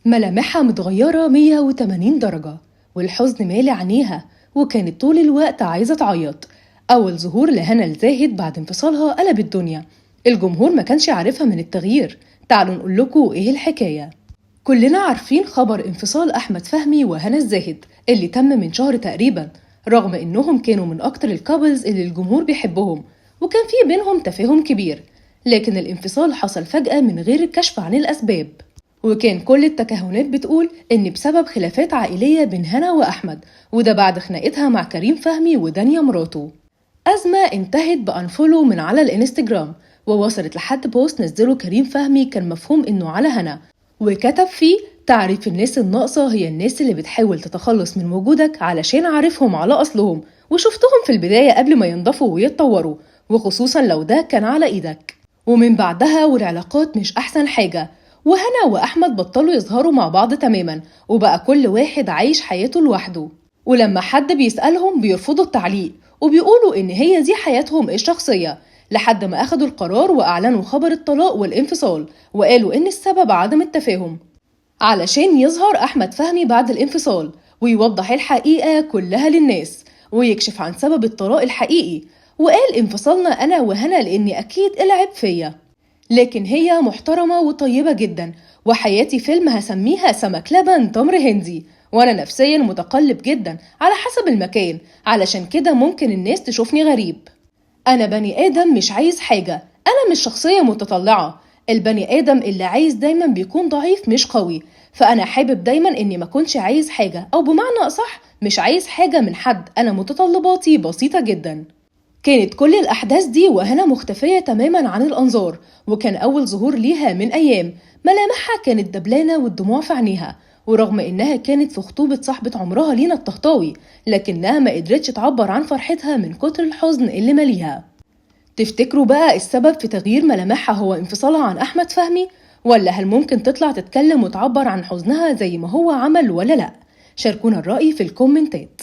ملامحها متغيرة 180 درجة، والحزن مالي عينيها، وكانت طول الوقت عايزة تعيط. أول ظهور لهنا الزاهد بعد انفصالها قلب الدنيا. الجمهور ما كانش عارفها من التغيير. تعالوا نقول لكم إيه الحكاية. كلنا عارفين خبر انفصال أحمد فهمي وهنا الزاهد اللي تم من شهر تقريبا، رغم إنهم كانوا من أكتر الكابلز اللي الجمهور بيحبهم، وكان في بينهم تفاهم كبير. لكن الانفصال حصل فجأة من غير الكشف عن الأسباب، وكان كل التكهنات بتقول إن بسبب خلافات عائلية بين هنا وأحمد، وده بعد خناقتها مع كريم فهمي ودانيا مراته. أزمة انتهت بأنفولو من على الانستجرام، ووصلت لحد بوست نزله كريم فهمي كان مفهوم إنه على هنا، وكتب فيه: تعريف الناس الناقصة هي الناس اللي بتحاول تتخلص من وجودك علشان عارفهم على أصلهم وشفتهم في البداية قبل ما ينضفوا ويتطوروا، وخصوصا لو ده كان على إيدك. ومن بعدها والعلاقات مش أحسن حاجة، وهنا وأحمد بطلوا يظهروا مع بعض تماما، وبقى كل واحد عايش حياته لوحده، ولما حد بيسألهم بيرفضوا التعليق وبيقولوا إن هي دي حياتهم الشخصية، لحد ما أخدوا القرار وأعلنوا خبر الطلاق والانفصال، وقالوا إن السبب عدم التفاهم، علشان يظهر أحمد فهمي بعد الانفصال ويوضح الحقيقة كلها للناس، ويكشف عن سبب الطلاق الحقيقي. وقال: انفصلنا أنا وهنا لأني أكيد العب فيا، لكن هي محترمة وطيبة جدا، وحياتي فيلم هسميها سمك لبن تمر هندي، وأنا نفسيا متقلب جدا على حسب المكان، علشان كده ممكن الناس تشوفني غريب. أنا بني آدم مش عايز حاجة، أنا مش شخصية متطلعة. البني آدم اللي عايز دايما بيكون ضعيف مش قوي، فأنا حابب دايما إني ما كنش عايز حاجة، أو بمعنى أصح مش عايز حاجة من حد. أنا متطلباتي بسيطة جدا. كانت كل الأحداث دي وهنا مختفية تماما عن الأنظار، وكان أول ظهور ليها من أيام. ملامحها كانت دبلانة والدموع في عينيها، ورغم إنها كانت في خطوبة صاحبة عمرها لينا الطهطاوي، لكنها ما قدرتش تعبر عن فرحتها من كتر الحزن اللي مليها. تفتكروا بقى السبب في تغيير ملامحها هو انفصالها عن أحمد فهمي، ولا هل ممكن تطلع تتكلم وتعبر عن حزنها زي ما هو عمل ولا لأ؟ شاركونا الرأي في الكومنتات.